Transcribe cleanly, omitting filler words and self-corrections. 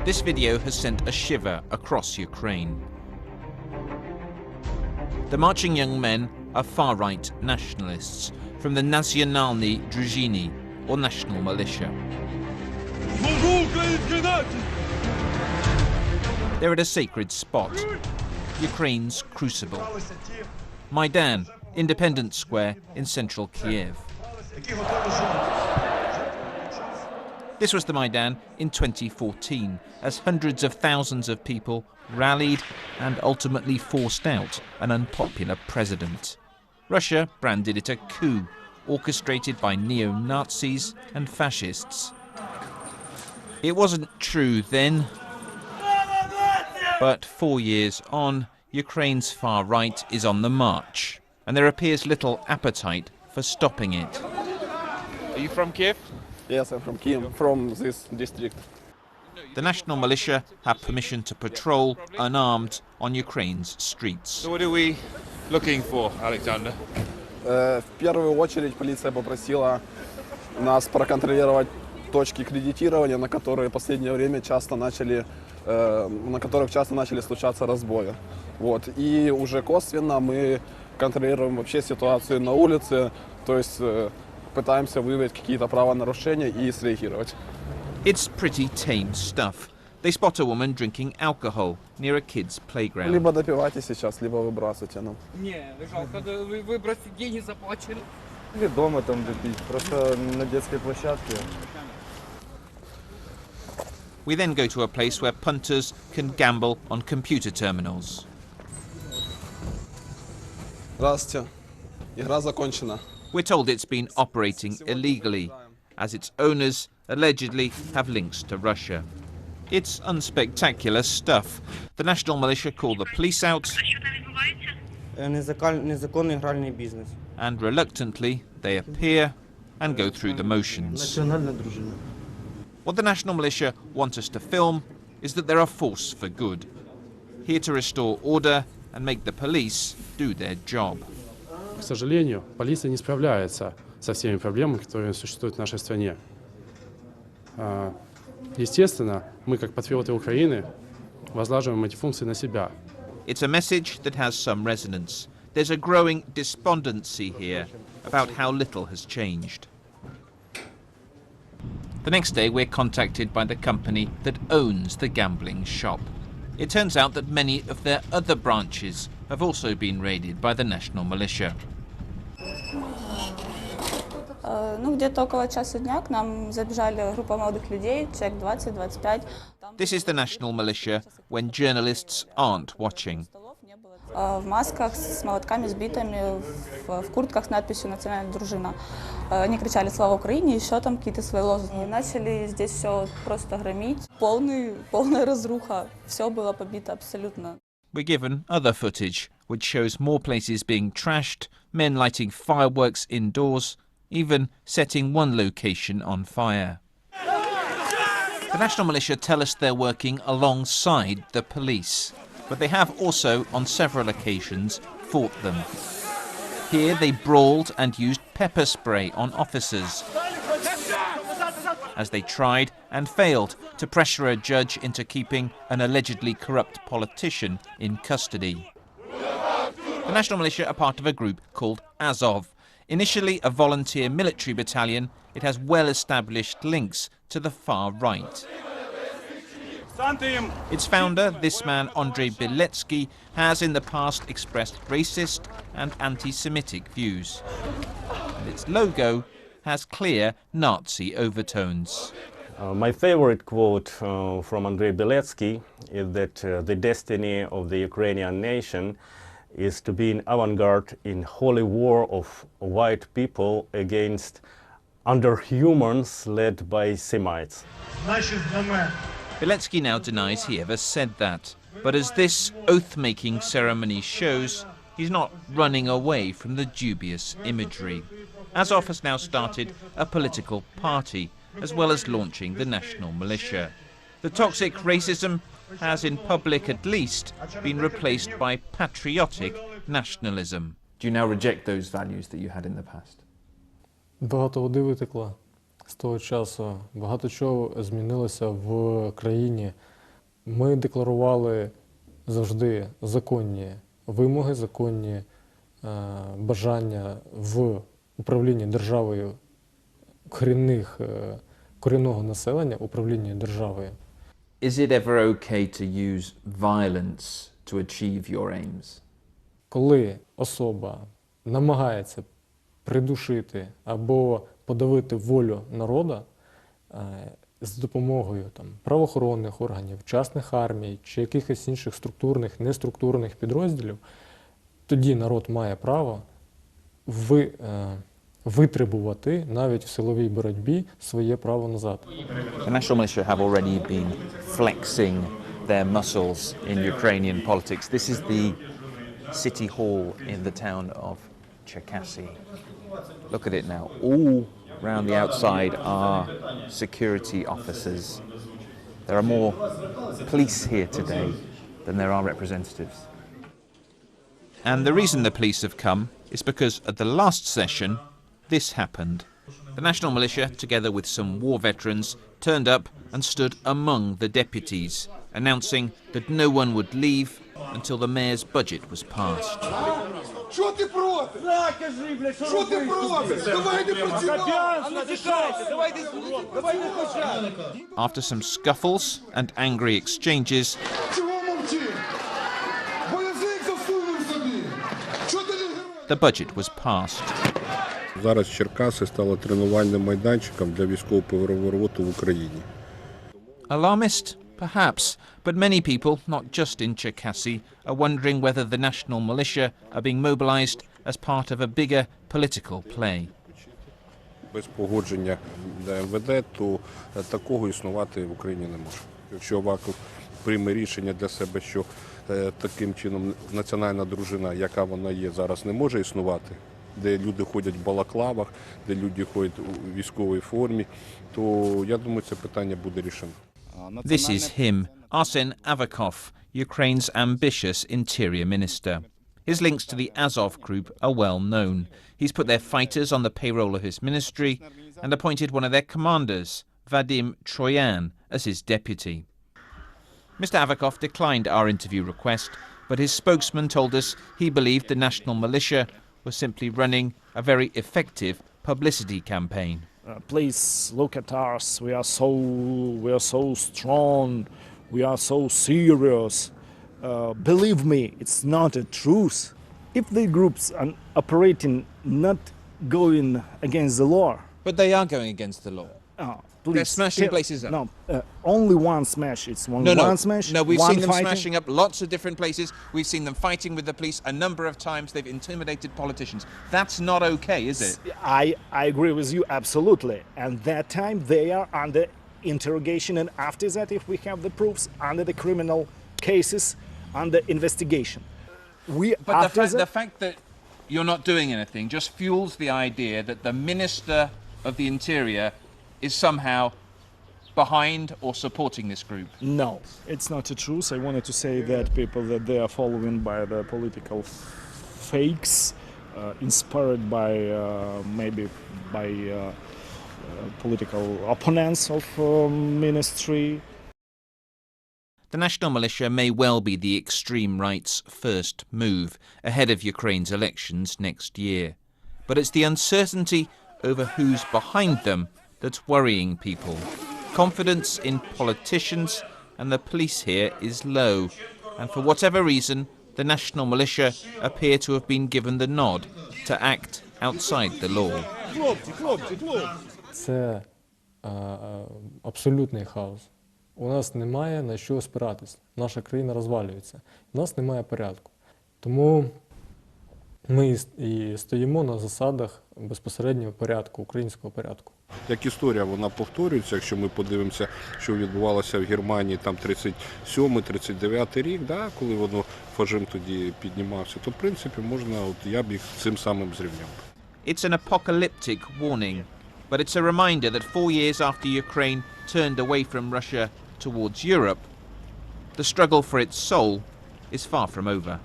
This video has sent a shiver across Ukraine. The marching young men are far-right nationalists from the Nationalny Drużyny, or national militia. They're at a sacred spot, Ukraine's crucible. Maidan, Independence Square in central Kiev. This was the Maidan in 2014, as hundreds of thousands of people rallied and ultimately forced out an unpopular president. Russia branded it a coup, orchestrated by neo-Nazis and fascists. It wasn't true then, but 4 years on, Ukraine's far right is on the march, and there appears little appetite for stopping it. Are you from Kiev? Yes, I'm from Kiev, from this district. The national militia have permission to patrol unarmed on Ukraine's streets. So what are we looking for, Alexander? В первую очередь полиция попросила нас проконтролировать точки кредитирования, на которые в последнее время на которых часто начали случаться разбои. Вот. И уже косвенно мы контролируем вообще ситуацию на улице, то есть пытаемся выявить какие-то правонарушения и среагировать. It's pretty tame stuff. They spot a woman drinking alcohol near a kid's playground. Либо допивайте сейчас, либо выбрасывайте нам. Не, жалко, вы бросите деньги заплачили. Или дома там допить, просто на детской площадке. We then go to a place where punters can gamble on computer terminals. Здравствуйте. Игра закончена. We're told it's been operating illegally, as its owners allegedly have links to Russia. It's unspectacular stuff. The national militia call the police out, Незаконный игральный бизнес. and reluctantly they appear and go through the motions. Национальная дружина. What the national militia want us to film is that they're a force for good, here to restore order and make the police do their job. К сожалению, полиция не справляется со всеми проблемами, которые существуют в нашей стране. Естественно, мы, как патриоты Украины, возлагаем эти функции на себя. It's a message that has some resonance. There's a growing despondency here about how little has changed. The next day, we're contacted by the company that owns the gambling shop. It turns out that many of their other branches have also been raided by the national militia. Где-то около часу дня к нам забежали группа молодых людей, человек 20-25. This is the national militia when journalists aren't watching. В масках с молотками, с битами, в куртках с надписью «Национальная дружина». Они кричали «Слава Украине», еще там какие-то свои лозунги. Начали здесь все просто громить. Полная разруха. Все было побито абсолютно. We're given other footage, which shows more places being trashed, men lighting fireworks indoors, even setting one location on fire. The national militia tell us they're working alongside the police, but they have also, on several occasions, fought them. Here they brawled and used pepper spray on officers as they tried and failed to pressure a judge into keeping an allegedly corrupt politician in custody. The national militia are part of a group called Azov. Initially a volunteer military battalion, it has well-established links to the far right. Its founder, this man Andrei Beletsky, has in the past expressed racist and anti-Semitic views. And its logo has clear Nazi overtones. My favorite quote from Andrei Beletsky is that the destiny of the Ukrainian nation is to be an avant-garde in holy war of white people against underhumans led by Semites. Beletsky now denies he ever said that, but as this oath-making ceremony shows, he's not running away from the dubious imagery. Azov has now started a political party, as well as launching the national militia. The toxic racism has, in public at least, been replaced by patriotic nationalism. Do you now reject those values that you had in the past? Багато води витекло з того часу. Багато чого змінилося в країні. Ми декларували завжди законні вимоги, законні бажання в управлінні державою корінного населення, управління державою. Is it ever okay to use violence to achieve your aims? Коли особа намагається придушити або подавити волю народу з допомогою правоохоронних органів, частних армій чи якихось інших структурних, неструктурних підрозділів, тоді народ має право витребувати навіть в силовій боротьбі своє право назад. The national militia have already been flexing their muscles in Ukrainian politics. This is the city hall in the town of Cherkasy. Look at it now. All round the outside are security officers. There are more police here today than there are representatives. And the reason the police have come is because at the last session, this happened. The National Militia, together with some war veterans, turned up and stood among the deputies, announcing that no one would leave until the mayor's budget was passed. Що ти проти? Що ти проти? Давайте працювати! Давайте почати! After some scuffles and angry exchanges, Чого мовчи? Бо язик засунув собі! Що ти не герой? the budget was passed. Зараз Черкаси стало тренувальним майданчиком для військово-перевороту в Україні. Alarmist? Perhaps, but many people, not just in Cherkasy, are wondering whether the National Militia are being mobilised as part of a bigger political play. Без погодження МВД, то такого існувати в Україні не може. Якщо Аваков прийме рішення для себе, що таким чином національна дружина, яка вона є зараз, не може існувати, де люди ходять в балаклавах, де люди ходять у військовій формі, то я думаю, це питання буде рішено. This is him, Arsen Avakov, Ukraine's ambitious interior minister. His links to the Azov group are well known. He's put their fighters on the payroll of his ministry and appointed one of their commanders, Vadim Troyan, as his deputy. Mr. Avakov declined our interview request, but his spokesman told us he believed the National Militia was simply running a very effective publicity campaign. Please look at us. We are so strong. We are so serious. Believe me, it's not a truth. If the groups are operating not going against the law. But they are going against the law. Please, they're smashing places up. No, only one smash. It's one smash. No, we've one seen them fighting. smashing up lots of different places. We've seen them fighting with the police a number of times. They've intimidated politicians. That's not okay, is it? I agree with you absolutely. And that time they are under interrogation, and after that, if we have the proofs, under the criminal cases, under investigation. But the fact that you're not doing anything just fuels the idea that the Minister of the Interior is somehow behind or supporting this group. No, it's not the truth. I wanted to say that people that they are following by the political fakes, inspired by maybe by political opponents of ministry. The National Militia may well be the extreme right's first move ahead of Ukraine's elections next year. But it's the uncertainty over who's behind them that's worrying people. Confidence in politicians and the police here is low, and for whatever reason, the National Militia appear to have been given the nod to act outside the law. Це абсолютний хаос. У нас немає на що спиратись. Наша країна розвалюється. У нас немає порядку. Тому ми і стоїмо на засадах безпосереднього порядку, українського порядку. Як історія, вона повторюється, якщо ми подивимося, що відбувалося в Германії там 37-39 рік, да, коли воно фашизм тоді піднімався, то в принципі можна, я б їх цим самим зрівняв. It's an apocalyptic warning, but it's a reminder that 4 years after Ukraine turned away from Russia towards Europe, the struggle for its soul is far from over.